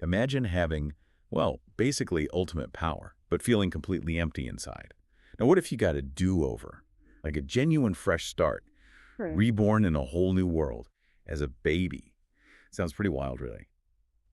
Imagine having, well, basically ultimate power, but feeling completely empty inside. Now, what if you got a do-over, like a genuine fresh start, Right. reborn in a whole new world as a baby? Sounds pretty wild, really.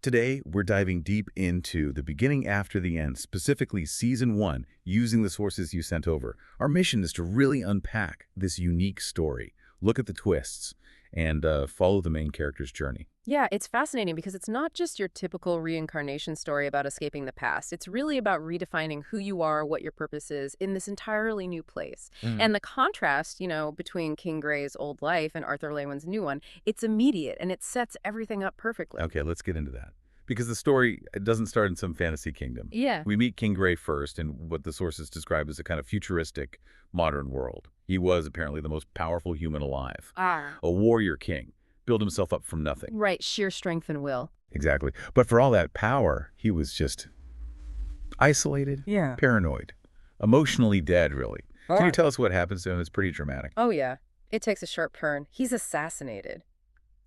Today, we're diving deep into the beginning after the end, specifically Season 1, using the sources you sent over. Our mission is to really unpack this unique story, look at the twists, and follow the main character's journey. Yeah, it's fascinating because it's not just your typical reincarnation story about escaping the past. It's really about redefining who you are, what your purpose is in this entirely new place. Mm. And the contrast, between King Gray's old life and Arthur Lewin's new one, it's immediate and it sets everything up perfectly. Okay, let's get into that. Because the story it doesn't start in some fantasy kingdom. Yeah. We meet King Gray first in what the sources describe as a kind of futuristic, modern world. He was apparently the most powerful human alive. Ah. A warrior king, built himself up from nothing. Right, sheer strength and will. Exactly. But for all that power, he was just isolated, Yeah. paranoid, emotionally dead, really. Can you Right. tell us what happens to him? It's pretty dramatic. Oh, yeah. It takes a sharp turn. He's assassinated.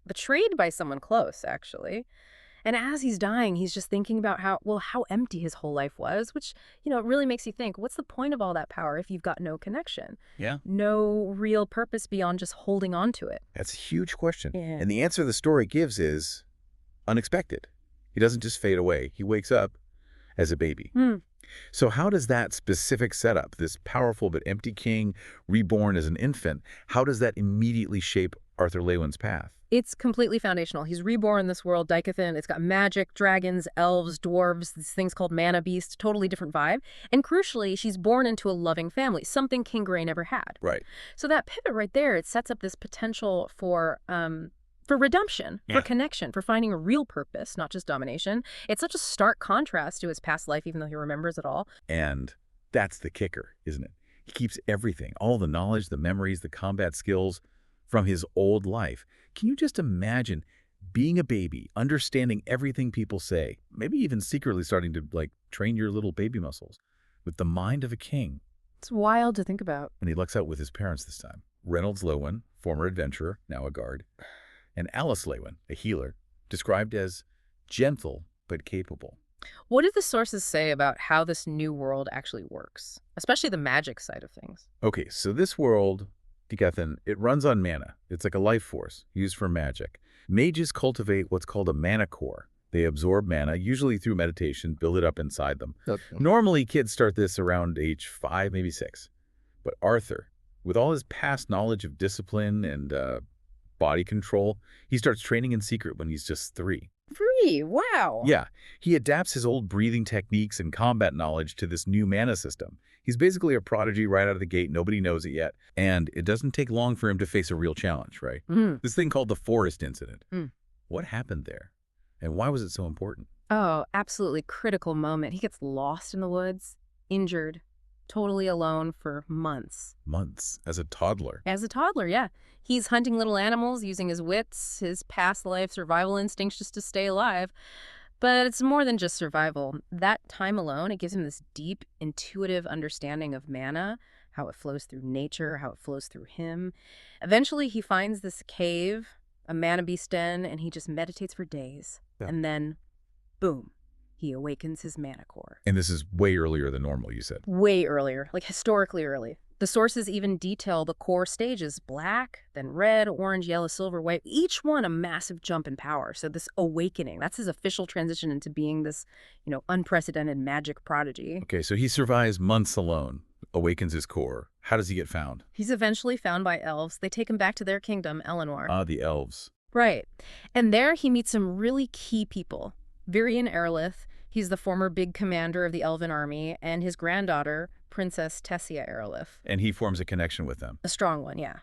Betrayed by someone close, actually. And as he's dying, he's just thinking about how empty his whole life was, which, it really makes you think, what's the point of all that power if you've got no connection? Yeah. No real purpose beyond just holding on to it. That's a huge question. Yeah. And the answer the story gives is unexpected. He doesn't just fade away. He wakes up as a baby. So how does that specific setup, this powerful but empty king reborn as an infant, how does that immediately shape Arthur Lewin's path? It's completely foundational. He's reborn in this world, Dicothan. It's got magic, dragons, elves, dwarves, these things called mana beasts, totally different vibe. And crucially, she's born into a loving family, something King Gray never had. Right. So that pivot right there, it sets up this potential for redemption, Yeah. for connection, for finding a real purpose, not just domination. It's such a stark contrast to his past life, even though he remembers it all. And that's the kicker, isn't it? He keeps everything, all the knowledge, the memories, the combat skills from his old life. Can you just imagine being a baby, understanding everything people say, maybe even secretly starting to, train your little baby muscles with the mind of a king? It's wild to think about. And he lucks out with his parents this time. Reynolds Lewin, former adventurer, now a guard, and Alice Lewin, a healer, described as gentle but capable. What do the sources say about how this new world actually works, especially the magic side of things? Okay, so this world, Dicathan, it runs on mana. It's like a life force used for magic. Mages cultivate what's called a mana core. They absorb mana, usually through meditation, build it up inside them. Normally, kids start this around age 5, maybe 6. But Arthur, with all his past knowledge of discipline and body control, he starts training in secret when he's just 3. 3, wow. Yeah, he adapts his old breathing techniques and combat knowledge to this new mana system. He's basically a prodigy right out of the gate. Nobody knows it yet. And it doesn't take long for him to face a real challenge, right? This thing called the Forest Incident. What happened there? And why was it so important? Oh, absolutely critical moment. He gets lost in the woods, injured, totally alone for months. Months, as a toddler. As a toddler, yeah. He's hunting little animals, using his wits, his past life survival instincts just to stay alive. But it's more than just survival. That time alone, it gives him this deep, intuitive understanding of mana, how it flows through nature, how it flows through him. Eventually, he finds this cave, a mana beast den, and he just meditates for days. Yeah. And then, boom, he awakens his mana core. And this is way earlier than normal, you said. Way earlier, like historically early. The sources even detail the core stages: black, then red, orange, yellow, silver, white, each one a massive jump in power. So this awakening, that's his official transition into being this, unprecedented magic prodigy. Okay, so he survives months alone, awakens his core. How does he get found? He's eventually found by elves. They take him back to their kingdom, Eleanor. Ah, the elves. Right. And there he meets some really key people. Virian Erlith, he's the former big commander of the Elven army, and his granddaughter, Princess Tessia Erlith. And he forms a connection with them. A strong one, yeah.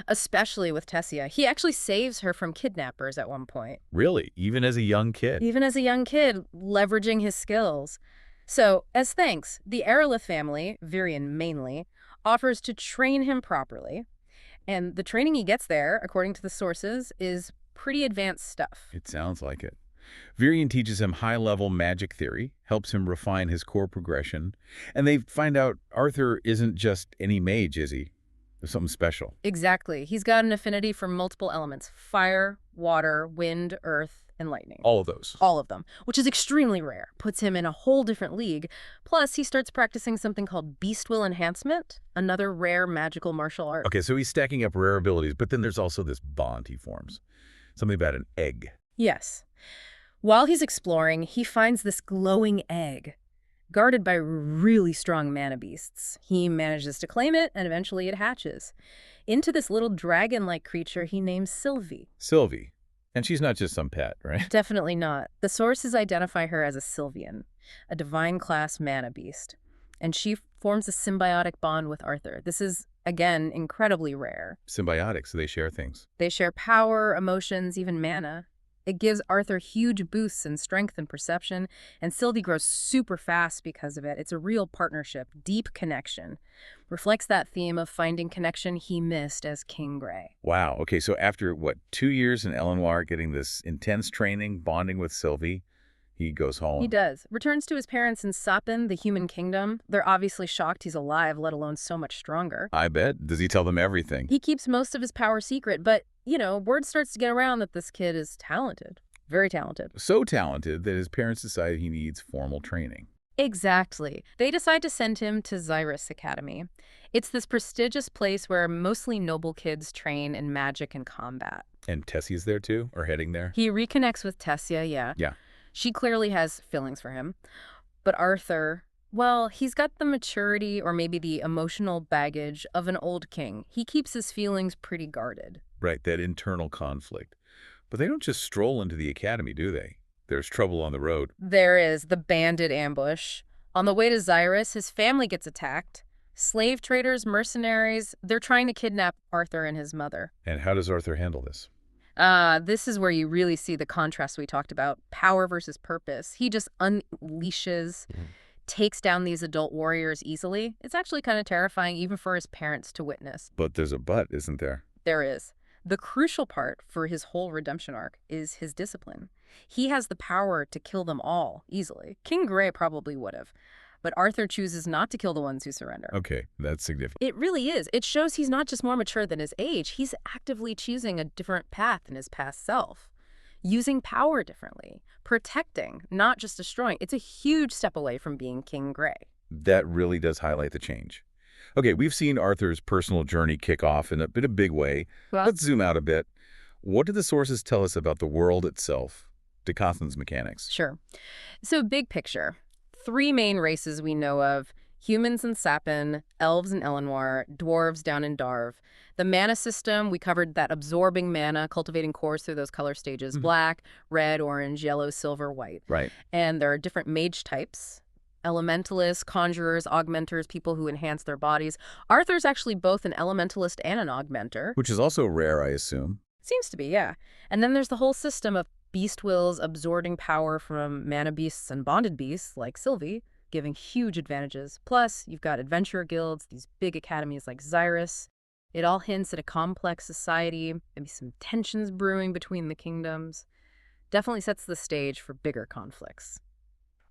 Especially with Tessia. He actually saves her from kidnappers at one point. Really? Even as a young kid? Even as a young kid, leveraging his skills. So, as thanks, the Erlith family, Virian mainly, offers to train him properly. And the training he gets there, according to the sources, is pretty advanced stuff. It sounds like it. Virian teaches him high-level magic theory, helps him refine his core progression, and they find out Arthur isn't just any mage, is he? There's something special. Exactly. He's got an affinity for multiple elements: fire, water, wind, earth, and lightning. All of those. All of them, which is extremely rare, puts him in a whole different league. Plus, he starts practicing something called Beast Will Enhancement, another rare magical martial art. Okay, so he's stacking up rare abilities, but then there's also this bond he forms. Something about an egg. Yes. While he's exploring, he finds this glowing egg, guarded by really strong mana beasts. He manages to claim it, and eventually it hatches into this little dragon-like creature he names Sylvie. Sylvie. And she's not just some pet, right? Definitely not. The sources identify her as a Sylvian, a divine-class mana beast, and she forms a symbiotic bond with Arthur. This is, again, incredibly rare. Symbiotic, so they share things. They share power, emotions, even mana. It gives Arthur huge boosts in strength and perception, and Sylvie grows super fast because of it. It's a real partnership, deep connection. Reflects that theme of finding connection he missed as King Grey. Wow. Okay, so after, 2 years in Elenoir, getting this intense training, bonding with Sylvie, he goes home. He does. Returns to his parents in Sapin, the human kingdom. They're obviously shocked he's alive, let alone so much stronger. I bet. Does he tell them everything? He keeps most of his power secret, but, word starts to get around that this kid is talented. Very talented. So talented that his parents decide he needs formal training. Exactly. They decide to send him to Xyrus Academy. It's this prestigious place where mostly noble kids train in magic and combat. And Tessie's there too, or heading there? He reconnects with Tessia, yeah. Yeah. She clearly has feelings for him. But Arthur, well, he's got the maturity or maybe the emotional baggage of an old king. He keeps his feelings pretty guarded. Right, that internal conflict. But they don't just stroll into the academy, do they? There's trouble on the road. There is the bandit ambush. On the way to Xyrus, his family gets attacked. Slave traders, mercenaries, they're trying to kidnap Arthur and his mother. And how does Arthur handle this? This is where you really see the contrast we talked about, power versus purpose. He just unleashes, takes down these adult warriors easily. It's actually kind of terrifying even for his parents to witness. But there's a but, isn't there? There is. The crucial part for his whole redemption arc is his discipline. He has the power to kill them all easily. King Grey probably would have. But Arthur chooses not to kill the ones who surrender. Okay, that's significant. It really is. It shows he's not just more mature than his age. He's actively choosing a different path than his past self. Using power differently. Protecting, not just destroying. It's a huge step away from being King Grey. That really does highlight the change. Okay, we've seen Arthur's personal journey kick off in a big way. Well, Let's zoom out a bit. What do the sources tell us about the world itself? Decathlon's mechanics. sure. So big picture. 3 main races we know of. Humans in Sapin, elves in Elenoir, dwarves down in Darv. The mana system, we covered that absorbing mana, cultivating cores through those color stages. Black, red, orange, yellow, silver, white. Right. And there are different mage types. Elementalists, conjurers, augmenters, people who enhance their bodies. Arthur's actually both an elementalist and an augmenter. Which is also rare, I assume. Seems to be, yeah. And then there's the whole system of beast wills absorbing power from mana beasts and bonded beasts like Sylvie, giving huge advantages. Plus, you've got adventurer guilds, these big academies like Xyrus. It all hints at a complex society, maybe some tensions brewing between the kingdoms. Definitely sets the stage for bigger conflicts.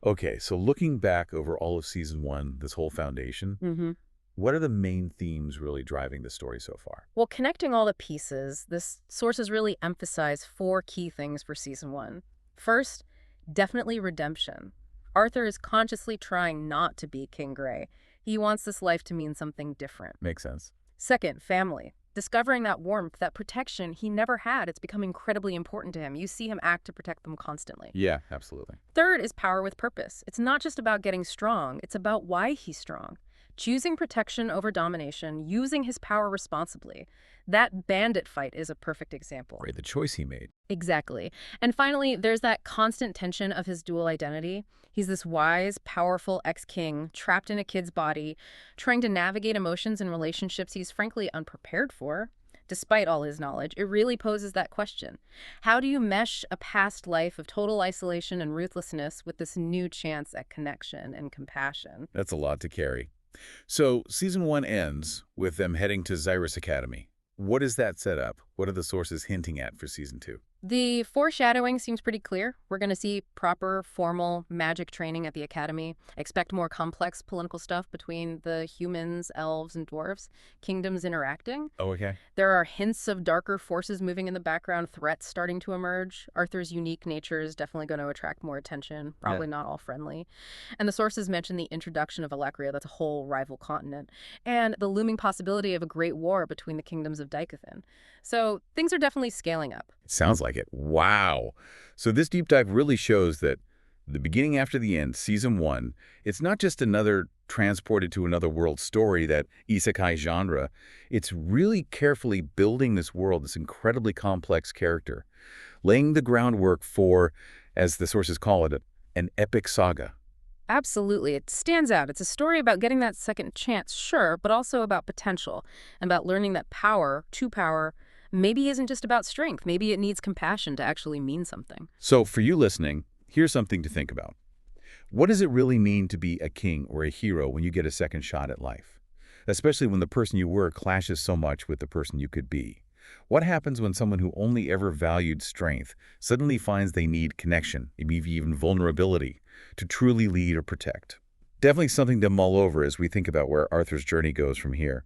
Okay, so looking back over all of Season 1, this whole foundation, what are the main themes really driving the story so far? Well, connecting all the pieces, this sources really emphasize 4 key things for Season 1. First, definitely redemption. Arthur is consciously trying not to be King Grey. He wants this life to mean something different. Makes sense. Second, family. Discovering that warmth, that protection he never had, it's become incredibly important to him. You see him act to protect them constantly. Yeah, absolutely. Third is power with purpose. It's not just about getting strong, it's about why he's strong. Choosing protection over domination, using his power responsibly. That bandit fight is a perfect example. Right, the choice he made. Exactly. And finally, there's that constant tension of his dual identity. He's this wise, powerful ex-king trapped in a kid's body, trying to navigate emotions and relationships he's frankly unprepared for. Despite all his knowledge, it really poses that question. How do you mesh a past life of total isolation and ruthlessness with this new chance at connection and compassion? That's a lot to carry. So, Season 1 ends with them heading to Xyrus Academy. What does that set up? What are the sources hinting at for Season 2? The foreshadowing seems pretty clear. We're going to see proper, formal magic training at the academy. Expect more complex political stuff between the humans, elves, and dwarves, kingdoms interacting. Oh, okay. There are hints of darker forces moving in the background, threats starting to emerge. Arthur's unique nature is definitely going to attract more attention, probably not all friendly. And the sources mention the introduction of Elecria, that's a whole rival continent, and the looming possibility of a great war between the kingdoms of Dicothin. So things are definitely scaling up. It sounds like it. Wow. So this deep dive really shows that the beginning after the end, Season 1, it's not just another transported to another world story, that isekai genre. It's really carefully building this world, this incredibly complex character, laying the groundwork for, as the sources call it, an epic saga. Absolutely. It stands out. It's a story about getting that second chance, sure, but also about potential and about learning that true power, maybe isn't just about strength. Maybe it needs compassion to actually mean something. So for you listening, here's something to think about. What does it really mean to be a king or a hero when you get a second shot at life? Especially when the person you were clashes so much with the person you could be. What happens when someone who only ever valued strength suddenly finds they need connection, maybe even vulnerability, to truly lead or protect? Definitely something to mull over as we think about where Arthur's journey goes from here.